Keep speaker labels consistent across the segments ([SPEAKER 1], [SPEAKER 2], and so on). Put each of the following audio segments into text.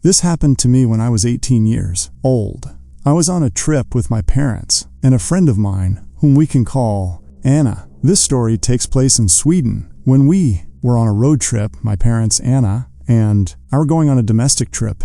[SPEAKER 1] This happened to me when I was 18 years old. I was on a trip with my parents and a friend of mine, whom we can call Anna. This story takes place in Sweden. When we were on a road trip, my parents, Anna, and I were going on a domestic trip,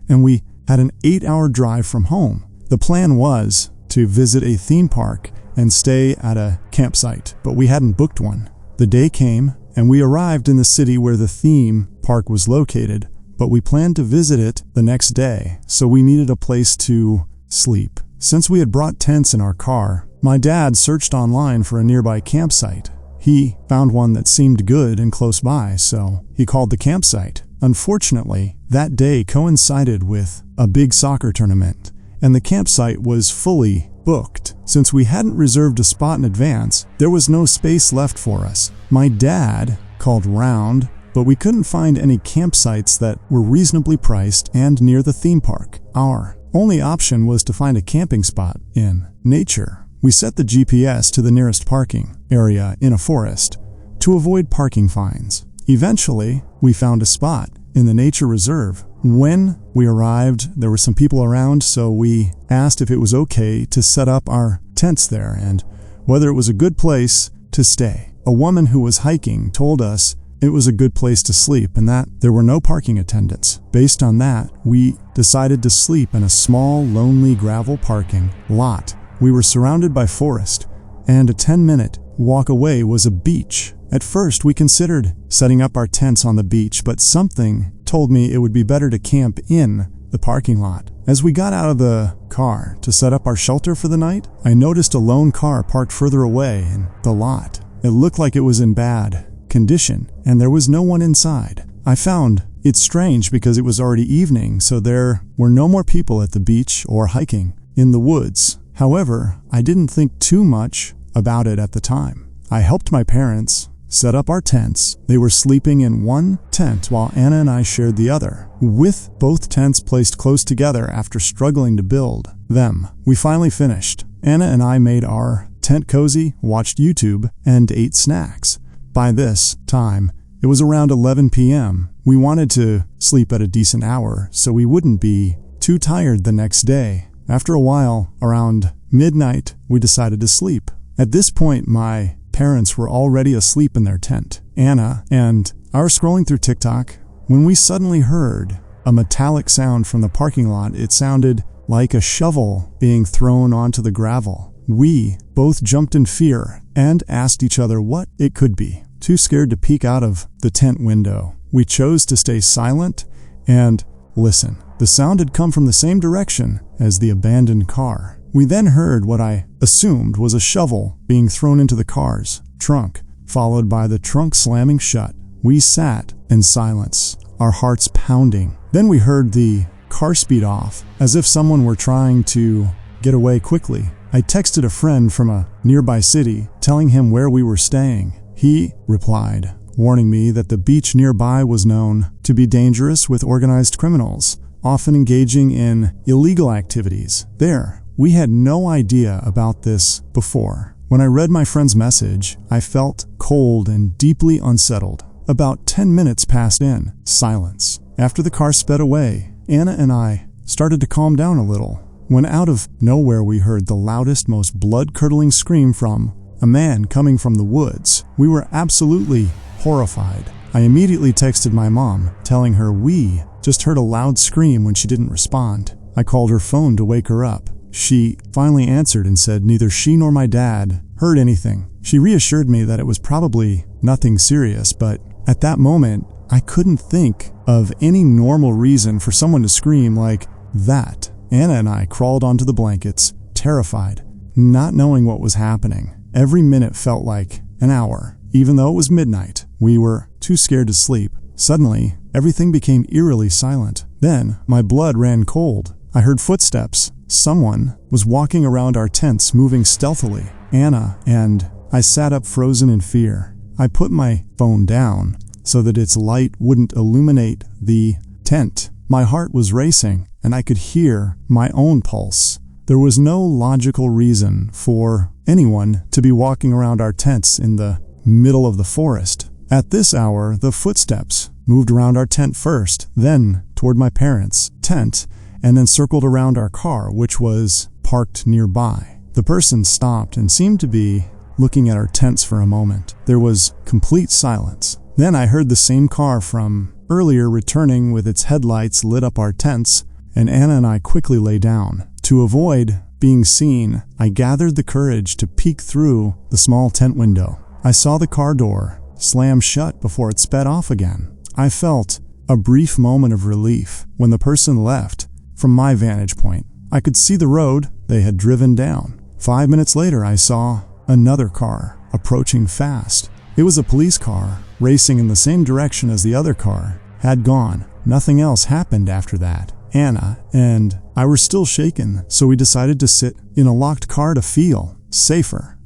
[SPEAKER 1] and we had an 8-hour drive from home. The plan was to visit a theme park and stay at a campsite, but we hadn't booked one. The day came, and we arrived in the city where the theme park was located, but we planned to visit it the next day, so we needed a place to sleep. Since we had brought tents in our car, my dad searched online for a nearby campsite. He found one that seemed good and close by, so he called the campsite. Unfortunately, that day coincided with a big soccer tournament, and the campsite was fully booked. Since we hadn't reserved a spot in advance, there was no space left for us. My dad called round, but we couldn't find any campsites that were reasonably priced and near the theme park. Our only option was to find a camping spot in nature. We set the GPS to the nearest parking area in a forest to avoid parking fines. Eventually, we found a spot in the nature reserve. When we arrived, there were some people around, so we asked if it was okay to set up our tents there and whether it was a good place to stay. A woman who was hiking told us it was a good place to sleep and that there were no parking attendants. Based on that, we decided to sleep in a small, lonely gravel parking lot. We were surrounded by forest, and a 10-minute walk away was a beach. At first, we considered setting up our tents on the beach, but something told me it would be better to camp in the parking lot. As we got out of the car to set up our shelter for the night, I noticed a lone car parked further away in the lot. It looked like it was in bad condition, and there was no one inside. I found it strange because it was already evening, so there were no more people at the beach or hiking in the woods. However, I didn't think too much about it at the time. I helped my parents set up our tents. They were sleeping in one tent while Anna and I shared the other. With both tents placed close together after struggling to build them, we finally finished. Anna and I made our tent cozy, watched YouTube, and ate snacks. By this time, it was around 11 p.m. We wanted to sleep at a decent hour so we wouldn't be too tired the next day. After a while, around midnight, we decided to sleep. At this point, my parents were already asleep in their tent. Anna and I were scrolling through TikTok when we suddenly heard a metallic sound from the parking lot. It sounded like a shovel being thrown onto the gravel. We both jumped in fear and asked each other what it could be. Too scared to peek out of the tent window, we chose to stay silent and listen. The sound had come from the same direction as the abandoned car. We then heard what I assumed was a shovel being thrown into the car's trunk, followed by the trunk slamming shut. We sat in silence, our hearts pounding. Then we heard the car speed off, as if someone were trying to get away quickly. I texted a friend from a nearby city, telling him where we were staying. He replied, warning me that the beach nearby was known to be dangerous with organized criminals, often engaging in illegal activities. There, we had no idea about this before. When I read my friend's message, I felt cold and deeply unsettled. About 10 minutes passed in silence. After the car sped away, Anna and I started to calm down a little, when out of nowhere we heard the loudest, most blood-curdling scream from a man coming from the woods. We were absolutely horrified. I immediately texted my mom, telling her we just heard a loud scream when she didn't respond. I called her phone to wake her up. She finally answered and said neither she nor my dad heard anything. She reassured me that it was probably nothing serious, but at that moment, I couldn't think of any normal reason for someone to scream like that. Anna and I crawled onto the blankets, terrified, not knowing what was happening. Every minute felt like an hour. Even though it was midnight, we were too scared to sleep. Suddenly, everything became eerily silent. Then, my blood ran cold. I heard footsteps. Someone was walking around our tents, moving stealthily. Anna and I sat up frozen in fear. I put my phone down so that its light wouldn't illuminate the tent. My heart was racing, and I could hear my own pulse. There was no logical reason for anyone to be walking around our tents in the middle of the forest. At this hour, the footsteps moved around our tent first, then toward my parents' tent and then circled around our car, which was parked nearby. The person stopped and seemed to be looking at our tents for a moment. There was complete silence. Then I heard the same car from earlier returning with its headlights lit up our tents, and Anna and I quickly lay down. To avoid being seen, I gathered the courage to peek through the small tent window. I saw the car door slam shut before it sped off again. I felt a brief moment of relief when the person left. From my vantage point, I could see the road they had driven down. 5 minutes later, I saw another car approaching fast. It was a police car racing in the same direction as the other car had gone. Nothing else happened after that. Anna and I were still shaken, so we decided to sit in a locked car to feel safer.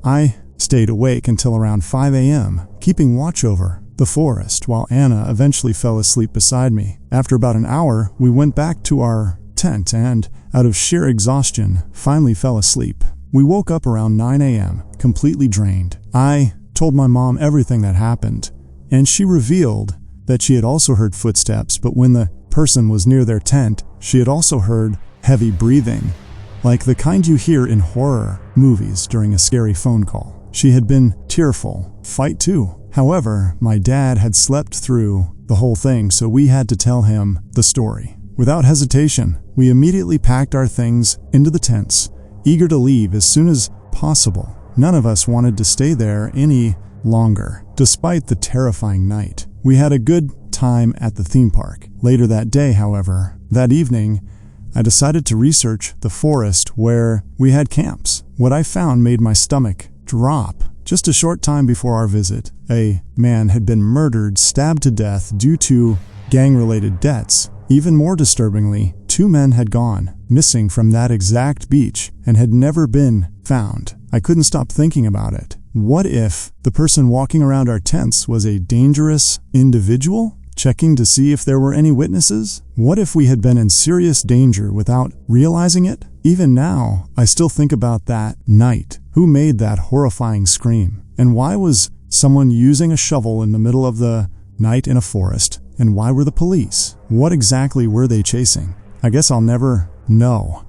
[SPEAKER 1] I stayed awake until around 5 a.m., keeping watch over the forest while Anna eventually fell asleep beside me. After about an hour, we went back to our tent and, out of sheer exhaustion, finally fell asleep. We woke up around 9 a.m., completely drained. I told my mom everything that happened, and she revealed that she had also heard footsteps, but when the person was near their tent, she had also heard heavy breathing, like the kind you hear in horror movies during a scary phone call. She had been tearful. Fight too. However, my dad had slept through the whole thing, so we had to tell him the story. Without hesitation, we immediately packed our things into the tents, eager to leave as soon as possible. None of us wanted to stay there any longer, despite the terrifying night. We had a good time at the theme park. Later that day, however, that evening, I decided to research the forest where we had camps. What I found made my stomach drop. Just a short time before our visit, a man had been murdered, stabbed to death due to gang-related debts. Even more disturbingly, 2 men had gone missing from that exact beach and had never been found. I couldn't stop thinking about it. What if the person walking around our tents was a dangerous individual, checking to see if there were any witnesses? What if we had been in serious danger without realizing it? Even now, I still think about that night. Who made that horrifying scream? And why was someone using a shovel in the middle of the night in a forest? And why were the police? What exactly were they chasing? I guess I'll never know.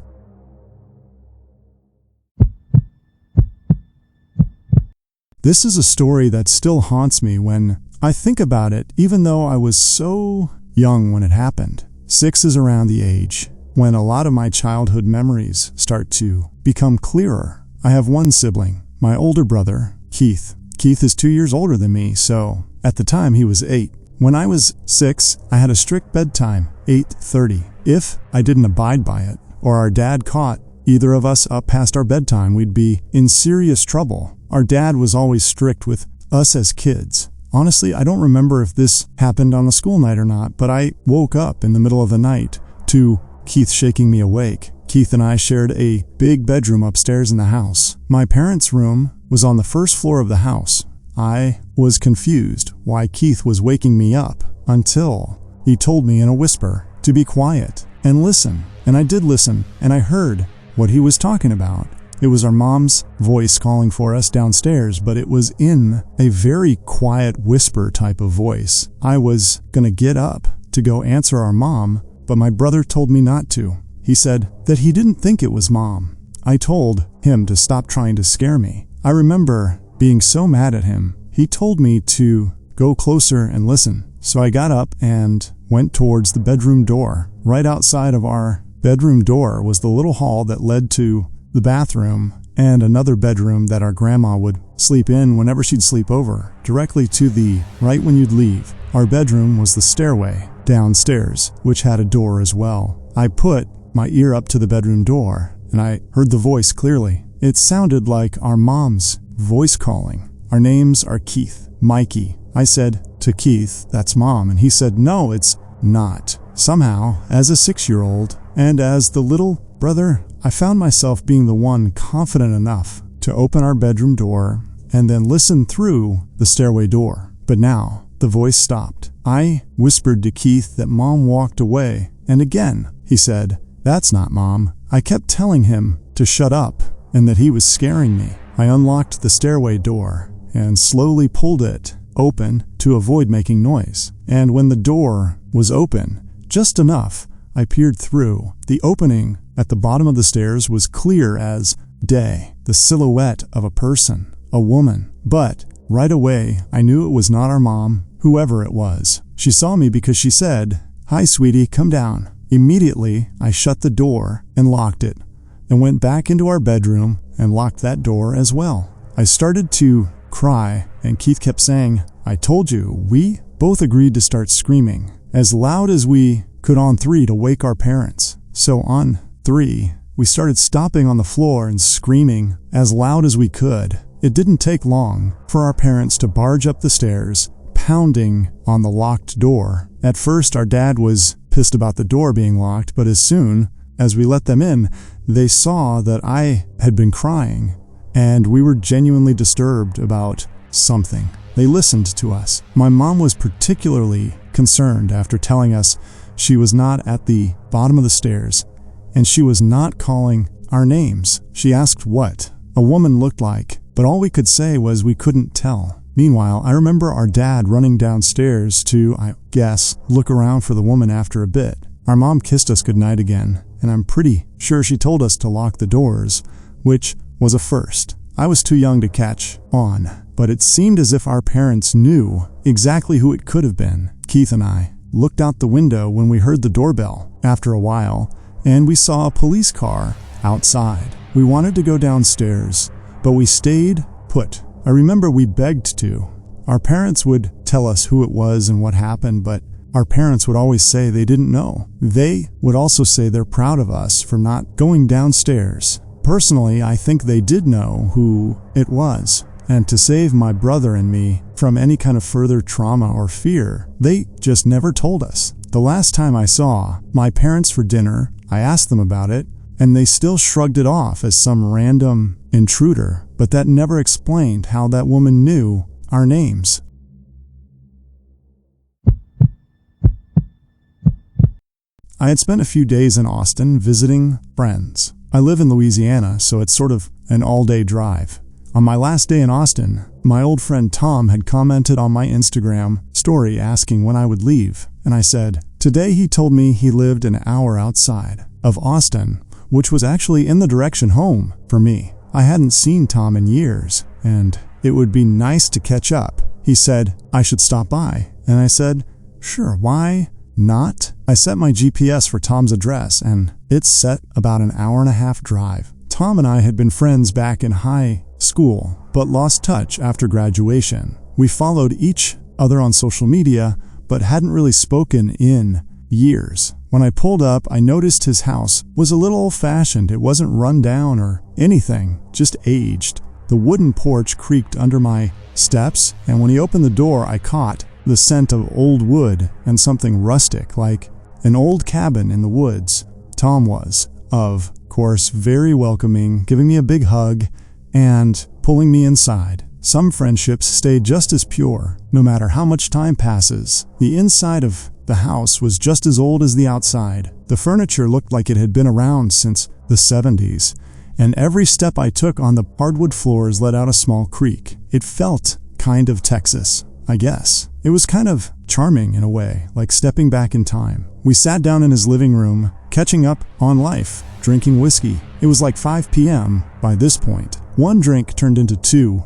[SPEAKER 1] This is a story that still haunts me when I think about it, even though I was so young when it happened. 6 is around the age when a lot of my childhood memories start to become clearer. I have one sibling, my older brother, Keith. Keith is 2 years older than me, so at the time he was 8. When I was 6, I had a strict bedtime, 8:30. If I didn't abide by it, or our dad caught either of us up past our bedtime, we'd be in serious trouble. Our dad was always strict with us as kids. Honestly, I don't remember if this happened on a school night or not, but I woke up in the middle of the night to Keith shaking me awake. Keith and I shared a big bedroom upstairs in the house. My parents' room was on the first floor of the house. I was confused why Keith was waking me up until he told me in a whisper to be quiet and listen. And I did listen, and I heard what he was talking about. It was our mom's voice calling for us downstairs, but it was in a very quiet whisper type of voice. I was gonna get up to go answer our mom, but my brother told me not to. He said that he didn't think it was Mom. I told him to stop trying to scare me. I remember being so mad at him. He told me to go closer and listen. So I got up and went towards the bedroom door. Right outside of our bedroom door was the little hall that led to the bathroom and another bedroom that our grandma would sleep in whenever she'd sleep over. Directly to the right when you'd leave, our bedroom was the stairway downstairs, which had a door as well. I put my ear up to the bedroom door and I heard the voice clearly. It sounded like our mom's voice calling. Our names are Keith, Mikey. I said to Keith, "That's Mom," and he said, "No, it's not." Somehow, as a 6-year-old and as the little brother, I found myself being the one confident enough to open our bedroom door and then listen through the stairway door. But now, the voice stopped. I whispered to Keith that Mom walked away, and again, he said, "That's not Mom." I kept telling him to shut up and that he was scaring me. I unlocked the stairway door and slowly pulled it open to avoid making noise. And when the door was open, just enough. I peered through. The opening at the bottom of the stairs was clear as day, the silhouette of a person, a woman. But right away, I knew it was not our mom, whoever it was. She saw me because she said, "Hi, sweetie, come down." Immediately, I shut the door and locked it, and went back into our bedroom and locked that door as well. I started to cry, and Keith kept saying, "I told you." We both agreed to start screaming as loud as we could on 3 to wake our parents. So on 3, we started stomping on the floor and screaming as loud as we could. It didn't take long for our parents to barge up the stairs, pounding on the locked door. At first, our dad was pissed about the door being locked, but as soon as we let them in, they saw that I had been crying, and we were genuinely disturbed about something. They listened to us. My mom was particularly concerned after telling us she was not at the bottom of the stairs, and she was not calling our names. She asked what a woman looked like, but all we could say was we couldn't tell. Meanwhile, I remember our dad running downstairs to, I guess, look around for the woman after a bit. Our mom kissed us goodnight again, and I'm pretty sure she told us to lock the doors, which was a first. I was too young to catch on, but it seemed as if our parents knew exactly who it could have been. Keith and I looked out the window when we heard the doorbell after a while, and we saw a police car outside. We wanted to go downstairs, but we stayed put. I remember we begged to. Our parents would tell us who it was and what happened, but our parents would always say they didn't know. They would also say they're proud of us for not going downstairs. Personally, I think they did know who it was, and to save my brother and me from any kind of further trauma or fear, they just never told us. The last time I saw my parents for dinner, I asked them about it, and they still shrugged it off as some random intruder, but that never explained how that woman knew our names. I had spent a few days in Austin visiting friends. I live in Louisiana, so it's sort of an all-day drive. On my last day in Austin, my old friend Tom had commented on my Instagram story asking when I would leave, and I said, today he told me he lived an hour outside of Austin, which was actually in the direction home for me. I hadn't seen Tom in years, and it would be nice to catch up. He said I should stop by, and I said, sure, why not? I set my GPS for Tom's address, and it's set about an hour-and-a-half drive. Tom and I had been friends back in high school, but lost touch after graduation. We followed each other on social media, but hadn't really spoken in years. When I pulled up, I noticed his house was a little old-fashioned. It wasn't run down or anything, just aged. The wooden porch creaked under my steps, and when he opened the door, I caught the scent of old wood and something rustic, like an old cabin in the woods. Tom was, of course, very welcoming, giving me a big hug and pulling me inside. Some friendships stay just as pure, no matter how much time passes. The inside of the house was just as old as the outside. The furniture looked like it had been around since the 70s, and every step I took on the hardwood floors led out a small creek. It felt kind of Texas, I guess. It was kind of charming in a way, like stepping back in time. We sat down in his living room, catching up on life, drinking whiskey. It was like 5 p.m. by this point. One drink turned into two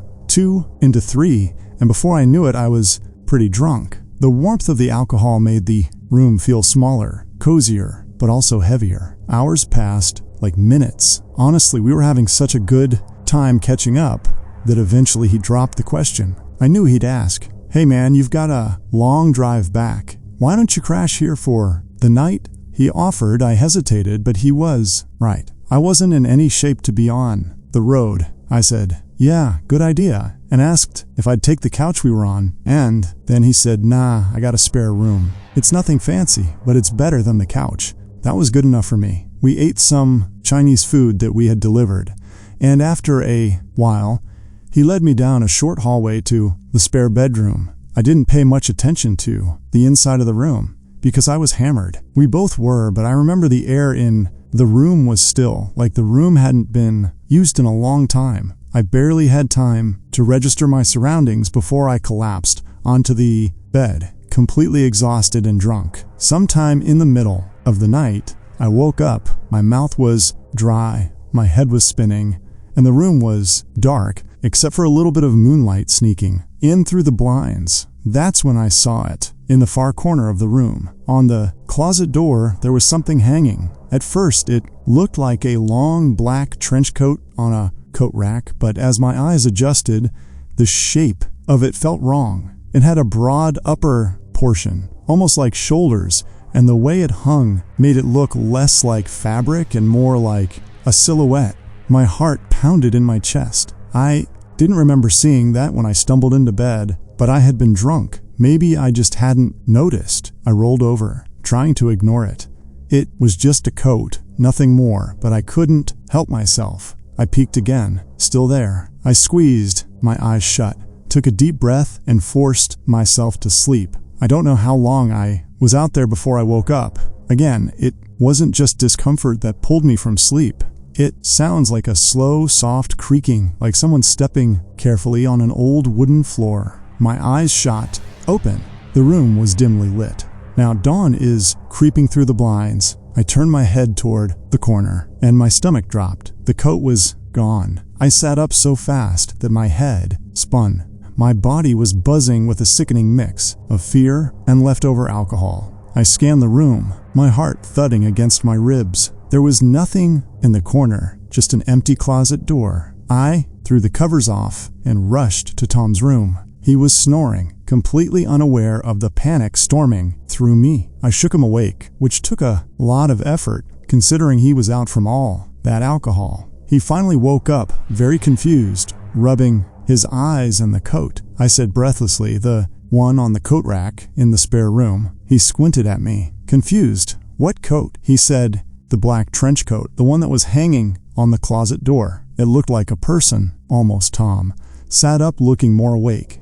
[SPEAKER 1] into three, and before I knew it, I was pretty drunk. The warmth of the alcohol made the room feel smaller, cozier, but also heavier. Hours passed like minutes. Honestly, we were having such a good time catching up that eventually he dropped the question. I knew he'd ask, hey man, you've got a long drive back. Why don't you crash here for the night? He offered. I hesitated, but he was right. I wasn't in any shape to be on the road. I said, yeah, good idea, and asked if I'd take the couch we were on, and then he said, nah, I got a spare room. It's nothing fancy, but it's better than the couch. That was good enough for me. We ate some Chinese food that we had delivered, and after a while, he led me down a short hallway to the spare bedroom. I didn't pay much attention to the inside of the room, because I was hammered. We both were, but I remember the air in the room was still, like the room hadn't been used in a long time. I barely had time to register my surroundings before I collapsed onto the bed, completely exhausted and drunk. Sometime in the middle of the night, I woke up. My mouth was dry, my head was spinning, and the room was dark except for a little bit of moonlight sneaking in through the blinds. That's when I saw it. In the far corner of the room, on the closet door, there was something hanging. At first, it looked like a long black trench coat on a coat rack, but as my eyes adjusted, the shape of it felt wrong. It had a broad upper portion, almost like shoulders, and the way it hung made it look less like fabric and more like a silhouette. My heart pounded in my chest. I didn't remember seeing that when I stumbled into bed, but I had been drunk. Maybe I just hadn't noticed. I rolled over, trying to ignore it. It was just a coat, nothing more, but I couldn't help myself. I peeked again, still there. I squeezed my eyes shut, took a deep breath, and forced myself to sleep. I don't know how long I was out there before I woke up. Again, it wasn't just discomfort that pulled me from sleep. It sounds like a slow, soft creaking, like someone stepping carefully on an old wooden floor. My eyes shot open. The room was dimly lit. Now dawn is creeping through the blinds. I turned my head toward the corner, and my stomach dropped. The coat was gone. I sat up so fast that my head spun. My body was buzzing with a sickening mix of fear and leftover alcohol. I scanned the room, my heart thudding against my ribs. There was nothing in the corner, just an empty closet door. I threw the covers off and rushed to Tom's room. He was snoring, completely unaware of the panic storming through me. I shook him awake, which took a lot of effort, considering he was out from all that alcohol. He finally woke up, very confused, rubbing his eyes in the coat. I said breathlessly, "The one on the coat rack in the spare room." He squinted at me, confused. "What coat?" He said, "The black trench coat, the one that was hanging on the closet door." It looked like a person, almost. Tom sat up, looking more awake.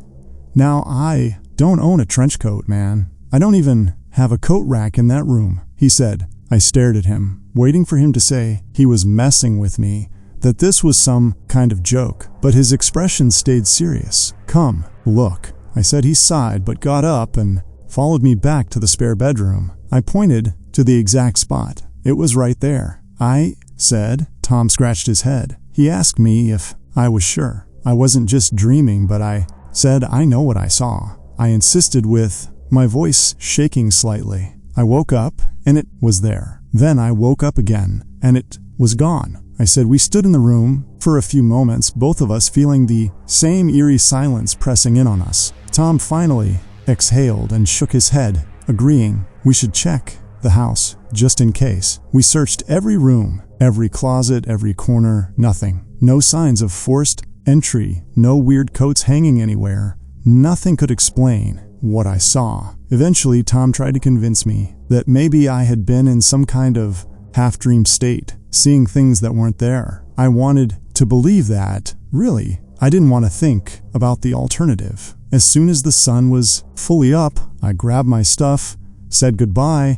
[SPEAKER 1] "Now, I don't own a trench coat, man. I don't even have a coat rack in that room," he said. I stared at him, waiting for him to say he was messing with me, that this was some kind of joke, but his expression stayed serious. "Come, look," I said. He sighed, but got up and followed me back to the spare bedroom. I pointed to the exact spot. It was right there. I said. Tom scratched his head. He asked me if I was sure I wasn't just dreaming, but I said I know what I saw. I insisted, with my voice shaking slightly. I woke up, and it was there. Then I woke up again, and it was gone. I said. We stood in the room for a few moments, both of us feeling the same eerie silence pressing in on us. Tom finally exhaled and shook his head, agreeing we should check the house, just in case. We searched every room, every closet, every corner, nothing. No signs of forced entry, no weird coats hanging anywhere. Nothing could explain what I saw. Eventually, Tom tried to convince me that maybe I had been in some kind of half-dream state, seeing things that weren't there. I wanted to believe that. Really, I didn't want to think about the alternative. As soon as the sun was fully up, I grabbed my stuff, said goodbye,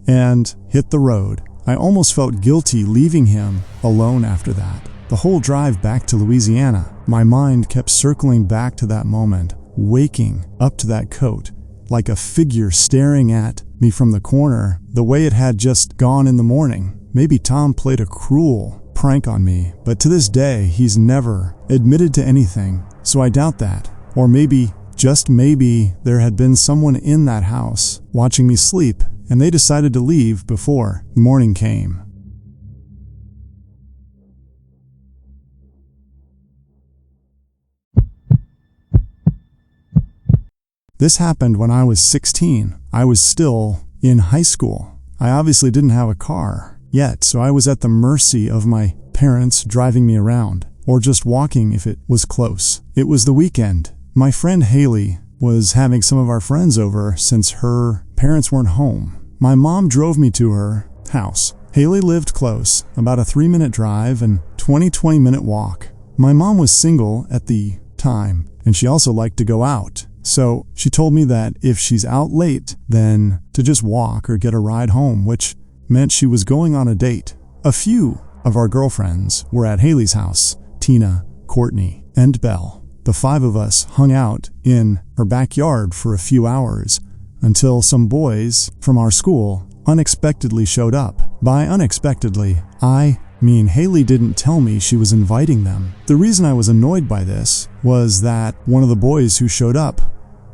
[SPEAKER 1] and hit the road. I almost felt guilty leaving him alone after that. The whole drive back to Louisiana, my mind kept circling back to that moment, waking up to that coat, like a figure staring at me from the corner, the way it had just gone in the morning. Maybe Tom played a cruel prank on me, but to this day, he's never admitted to anything, so I doubt that. Or maybe, just maybe, there had been someone in that house watching me sleep, and they decided to leave before morning came. This happened when I was 16. I was still in high school. I obviously didn't have a car yet, so I was at the mercy of my parents driving me around, or just walking if it was close. It was the weekend. My friend Haley was having some of our friends over since her parents weren't home. My mom drove me to her house. Haley lived close, about a 3-minute drive and 20-minute walk. My mom was single at the time, and she also liked to go out. So she told me that if she's out late, then to just walk or get a ride home, which meant she was going on a date. A few of our girlfriends were at Haley's house: Tina, Courtney, and Belle. The 5 of us hung out in her backyard for a few hours until some boys from our school unexpectedly showed up. By unexpectedly, I mean Haley didn't tell me she was inviting them. The reason I was annoyed by this was that one of the boys who showed up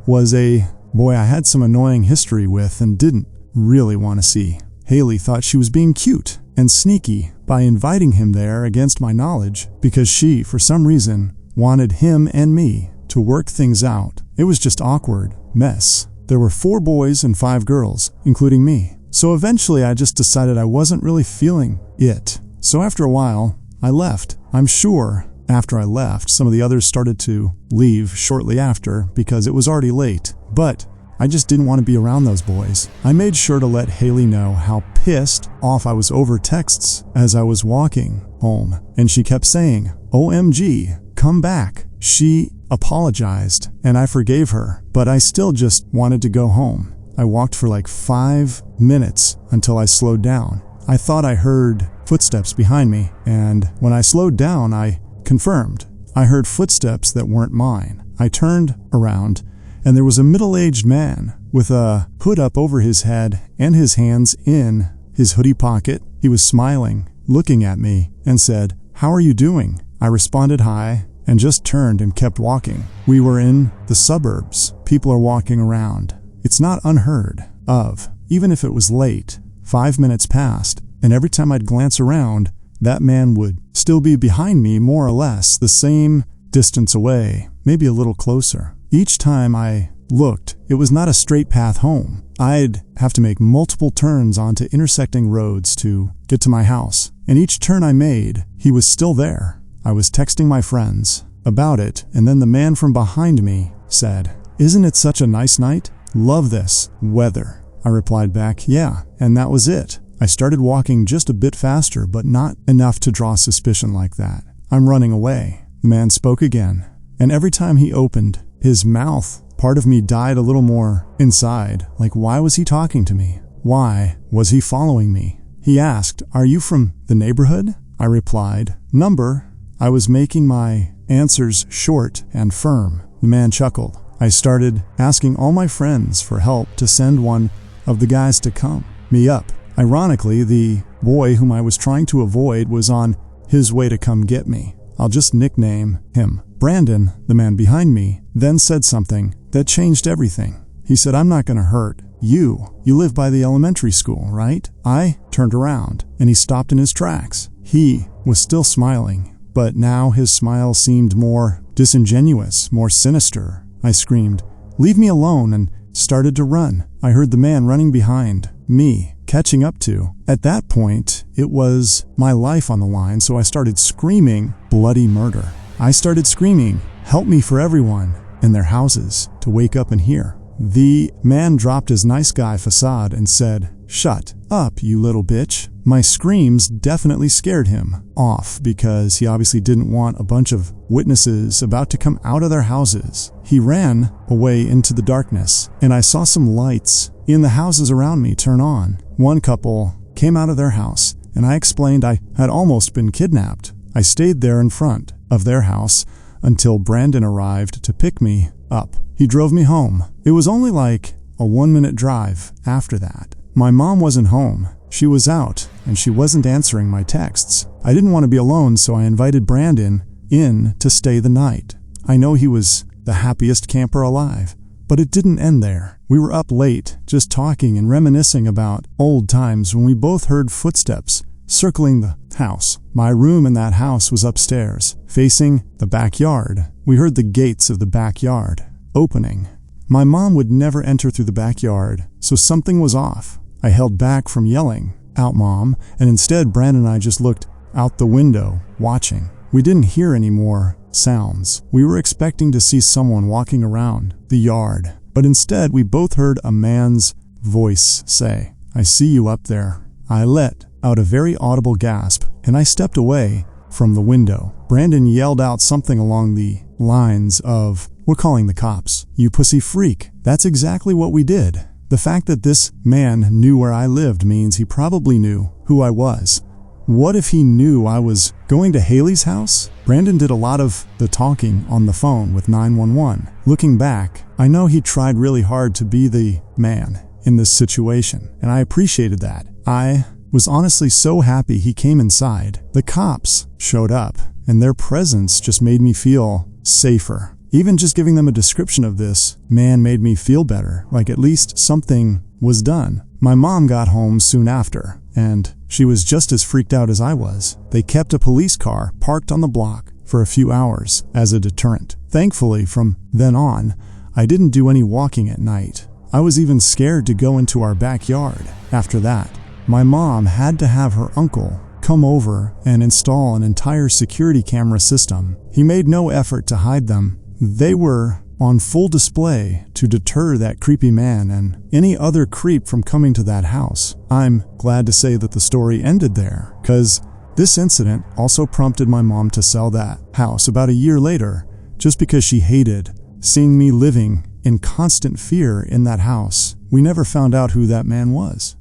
[SPEAKER 1] was a boy I had some annoying history with and didn't really want to see. Haley thought she was being cute and sneaky by inviting him there against my knowledge because she, for some reason, wanted him and me to work things out. It was just awkward mess. There were 4 boys and 5 girls, including me. So eventually I just decided I wasn't really feeling it. So after a while, I left. I'm sure after I left, some of the others started to leave shortly after because it was already late. But I just didn't want to be around those boys. I made sure to let Haley know how pissed off I was over texts as I was walking home. And she kept saying, "OMG, come back." She apologized and I forgave her, but I still just wanted to go home. I walked for like 5 minutes until I slowed down. I thought I heard footsteps behind me, and when I slowed down, I confirmed. I heard footsteps that weren't mine. I turned around, and there was a middle-aged man with a hood up over his head and his hands in his hoodie pocket. He was smiling, looking at me, and said, "How are you doing?" I responded hi, and just turned and kept walking. We were in the suburbs. People are walking around. It's not unheard of. Even if it was late, 5 minutes passed, and every time I'd glance around, that man would still be behind me more or less the same distance away, maybe a little closer. Each time I looked, it was not a straight path home. I'd have to make multiple turns onto intersecting roads to get to my house, and each turn I made, he was still there. I was texting my friends about it, and then the man from behind me said, "Isn't it such a nice night? Love this weather." I replied back, "Yeah," and that was it. I started walking just a bit faster, but not enough to draw suspicion like that. "I'm running away." The man spoke again, and every time he opened his mouth, part of me died a little more inside. Like, why was he talking to me? Why was he following me? He asked, "Are you from the neighborhood?" I replied, "Number." I was making my answers short and firm. The man chuckled. I started asking all my friends for help to send one of the guys to come me up. Ironically, the boy whom I was trying to avoid was on his way to come get me. I'll just nickname him Brandon. The man behind me then said something that changed everything. He said, "I'm not going to hurt you. You live by the elementary school, right?" I turned around, and he stopped in his tracks. He was still smiling, but now his smile seemed more disingenuous, more sinister. I screamed, "Leave me alone," and started to run. I heard the man running behind me, catching up to. At that point, it was my life on the line, so I started screaming bloody murder. I started screaming, "Help me," for everyone in their houses to wake up and hear. The man dropped his nice guy facade and said, "Shut up, you little bitch." My screams definitely scared him off because he obviously didn't want a bunch of witnesses about to come out of their houses. He ran away into the darkness, and I saw some lights in the houses around me turn on. One couple came out of their house, and I explained I had almost been kidnapped. I stayed there in front of their house until Brandon arrived to pick me up. He drove me home. It was only like a 1-minute drive after that. My mom wasn't home. She was out, and she wasn't answering my texts. I didn't want to be alone, so I invited Brandon in to stay the night. I know he was the happiest camper alive, but it didn't end there. We were up late, just talking and reminiscing about old times when we both heard footsteps circling the house. My room in that house was upstairs, facing the backyard. We heard the gates of the backyard opening. My mom would never enter through the backyard, so something was off. I held back from yelling, "Out, Mom," and instead Brandon and I just looked out the window, watching. We didn't hear any more sounds. We were expecting to see someone walking around the yard, but instead we both heard a man's voice say, "I see you up there." I let out a very audible gasp, and I stepped away from the window. Brandon yelled out something along the lines of, "We're calling the cops." "You pussy freak." That's exactly what we did. The fact that this man knew where I lived means he probably knew who I was. What if he knew I was going to Haley's house? Brandon did a lot of the talking on the phone with 911. Looking back, I know he tried really hard to be the man in this situation, and I appreciated that. I was honestly so happy he came inside. The cops showed up, and their presence just made me feel safer. Even just giving them a description of this man made me feel better, like at least something was done. My mom got home soon after, and she was just as freaked out as I was. They kept a police car parked on the block for a few hours as a deterrent. Thankfully, from then on, I didn't do any walking at night. I was even scared to go into our backyard after that. My mom had to have her uncle come over and install an entire security camera system. He made no effort to hide them. They were on full display to deter that creepy man and any other creep from coming to that house. I'm glad to say that the story ended there, because this incident also prompted my mom to sell that house about a year later, just because she hated seeing me living in constant fear in that house. We never found out who that man was.